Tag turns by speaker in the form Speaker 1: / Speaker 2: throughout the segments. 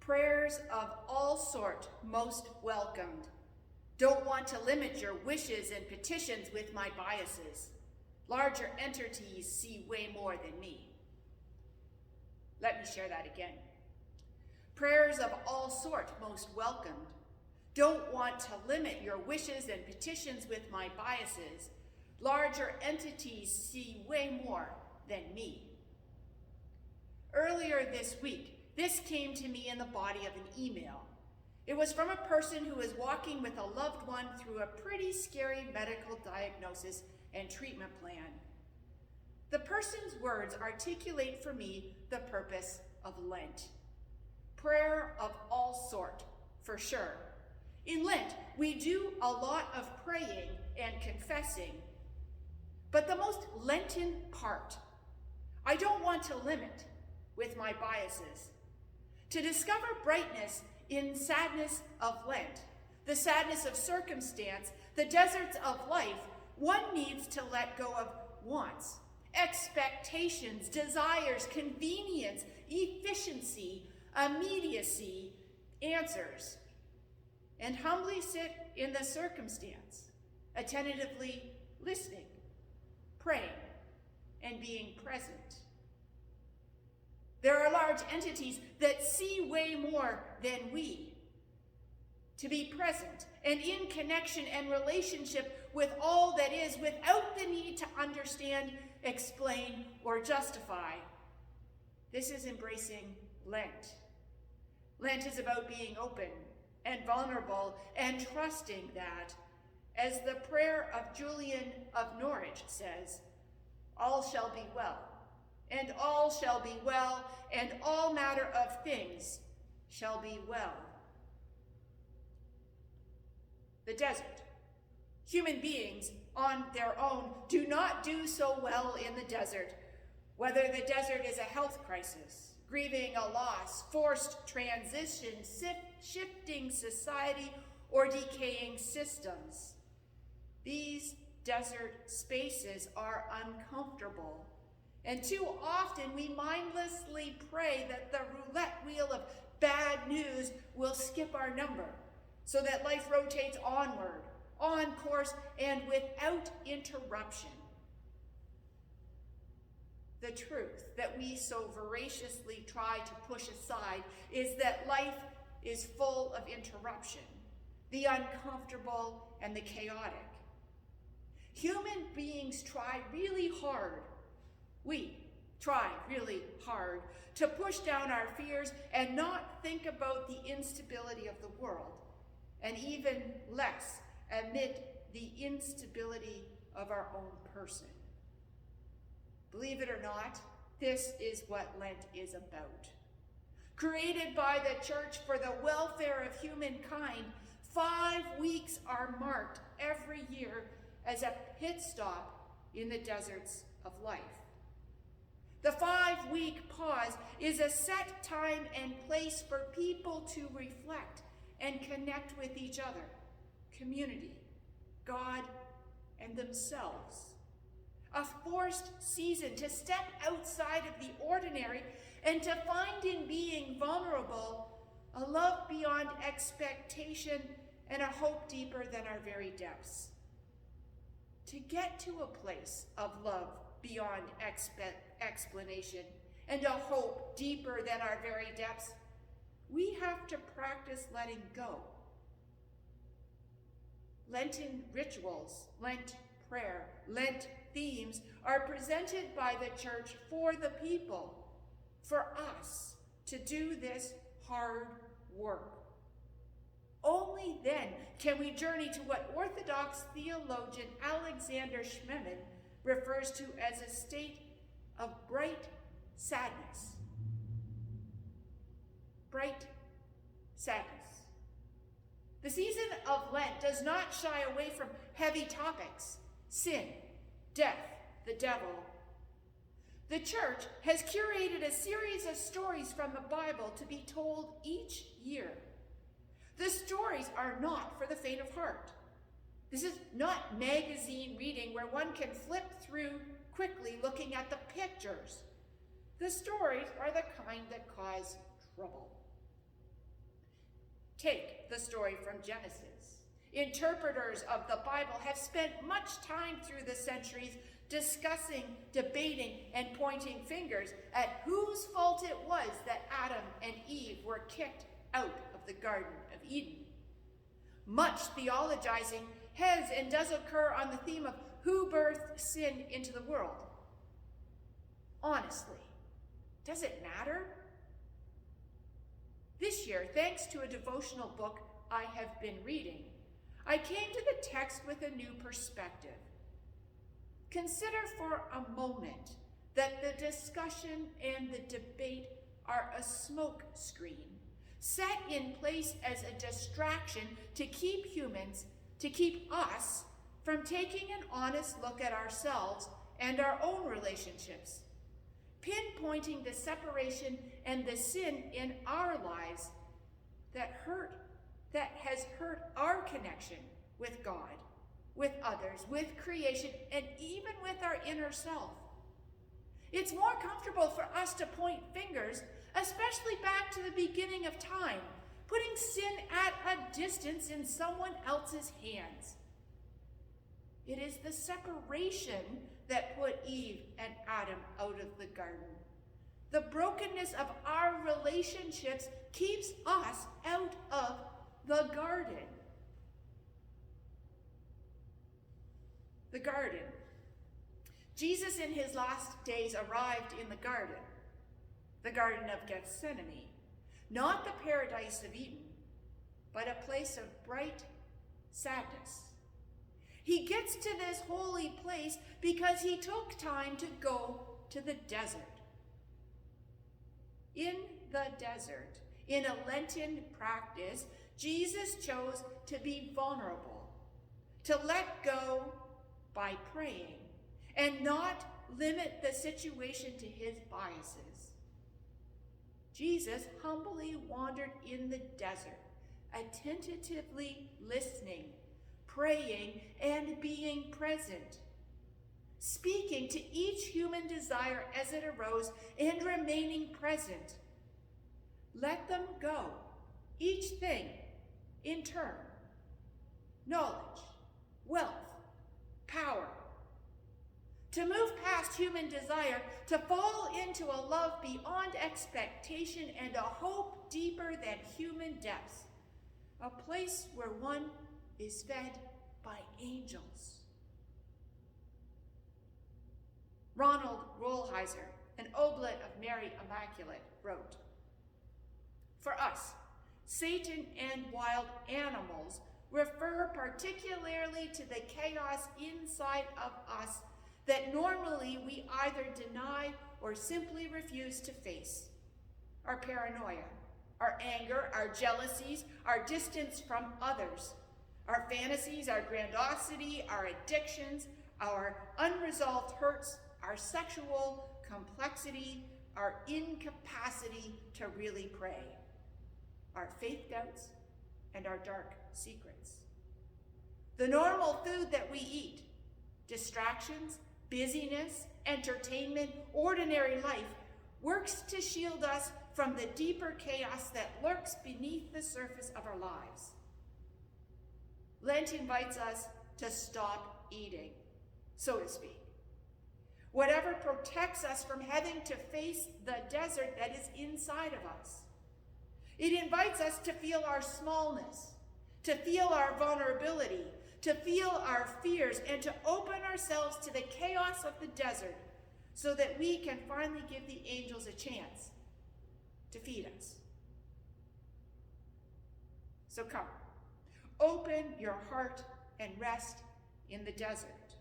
Speaker 1: Prayers of all sort most welcomed. Don't want to limit your wishes and petitions with my biases. Larger entities see way more than me. Let me share that again. Prayers of all sort most welcomed. Don't want to limit your wishes and petitions with my biases. Larger entities see way more than me. Earlier this week, this came to me in the body of an email. It was from a person who is walking with a loved one through a pretty scary medical diagnosis and treatment plan. The person's words articulate for me the purpose of Lent. Prayer of all sort, for sure. In Lent, we do a lot of praying and confessing. But the most Lenten part, I don't want to limit with my biases. To discover brightness in sadness of Lent, the sadness of circumstance, the deserts of life, one needs to let go of wants, expectations, desires, convenience, efficiency, immediacy, answers, and humbly sit in the circumstance, attentively listening, praying, and being present. There are large entities that see way more than we. To be present and in connection and relationship with all that is without the need to understand, explain, or justify. This is embracing Lent. Lent is about being open and vulnerable and trusting that, as the prayer of Julian of Norwich says, all shall be well, and all shall be well, and all matter of things shall be well. The desert. Human beings on their own do not do so well in the desert, whether the desert is a health crisis, grieving a loss, forced transition, shifting society, or decaying systems. These desert spaces are uncomfortable, and too often we mindlessly pray that the roulette wheel of bad news will skip our number so that life rotates onward, on course, and without interruption. The truth that we so voraciously try to push aside is that life is full of interruption, the uncomfortable and the chaotic. Human beings try really hard. We try really hard to push down our fears and not think about the instability of the world, and even less admit the instability of our own person. Believe it or not, this is what Lent is about. Created by the church for the welfare of humankind, 5 weeks are marked every year as a pit stop in the deserts of life. The 5-week pause is a set time and place for people to reflect and connect with each other, community, God, and themselves. A forced season to step outside of the ordinary and to find in being vulnerable a love beyond expectation and a hope deeper than our very depths. To get to a place of love beyond explanation and a hope deeper than our very depths, we have to practice letting go. Lenten rituals, Lent prayer, Lent themes are presented by the church for the people, for us to do this hard work. Only then can we journey to what Orthodox theologian Alexander Schmemann refers to as a state of bright sadness. Bright sadness. The season of Lent does not shy away from heavy topics: sin, death, the devil. The church has curated a series of stories from the Bible to be told each year. The stories are not for the faint of heart. This is not magazine reading where one can flip through quickly looking at the pictures. The stories are the kind that cause trouble. Take the story from Genesis. Interpreters of the Bible have spent much time through the centuries discussing, debating, and pointing fingers at whose fault it was that Adam and Eve were kicked out of the Garden of Eden. Much theologizing has and does occur on the theme of who birthed sin into the world. Honestly, does it matter? This year, thanks to a devotional book I have been reading, I came to the text with a new perspective. Consider for a moment that the discussion and the debate are a smoke screen set in place as a distraction to keep us from taking an honest look at ourselves and our own relationships, pinpointing the separation and the sin in our lives that has hurt our connection with God, with others, with creation, and even with our inner self. It's more comfortable for us to point fingers, especially back to the beginning of time, putting sin at a distance in someone else's hands. It is the separation that put Eve and Adam out of the garden. The brokenness of our relationships keeps us out of the garden. The garden. Jesus in his last days arrived in the Garden of Gethsemane, not the paradise of Eden, but a place of bright sadness. He gets to this holy place because he took time to go to the desert. In the desert, in a Lenten practice, Jesus chose to be vulnerable, to let go by praying, and not limit the situation to his biases. Jesus humbly wandered in the desert, attentively listening, praying, and being present, speaking to each human desire as it arose and remaining present. Let them go, each thing in turn. Knowledge, wealth, power. To move past human desire, to fall into a love beyond expectation and a hope deeper than human depths. A place where one is fed by angels. Ronald Rolheiser, an oblate of Mary Immaculate, wrote, "For us, Satan and wild animals refer particularly to the chaos inside of us that normally we either deny or simply refuse to face. Our paranoia, our anger, our jealousies, our distance from others, our fantasies, our grandiosity, our addictions, our unresolved hurts, our sexual complexity, our incapacity to really pray, our faith doubts, and our dark secrets. The normal food that we eat, distractions, busyness, entertainment, ordinary life, works to shield us from the deeper chaos that lurks beneath the surface of our lives. Lent invites us to stop eating, so to speak. Whatever protects us from having to face the desert that is inside of us. It invites us to feel our smallness, to feel our vulnerability, to feel our fears, and to open ourselves to the chaos of the desert so that we can finally give the angels a chance to feed us. So come, open your heart and rest in the desert.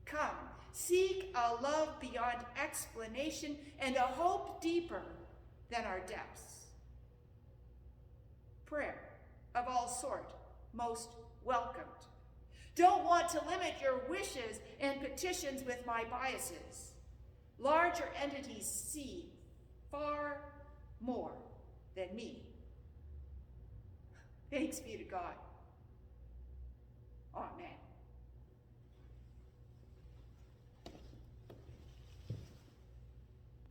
Speaker 1: Come, seek a love beyond explanation and a hope deeper than our depths. Prayer of all sort, most welcomed. Don't want to limit your wishes and petitions with my biases. Larger entities see far more than me. Thanks be to God. Amen.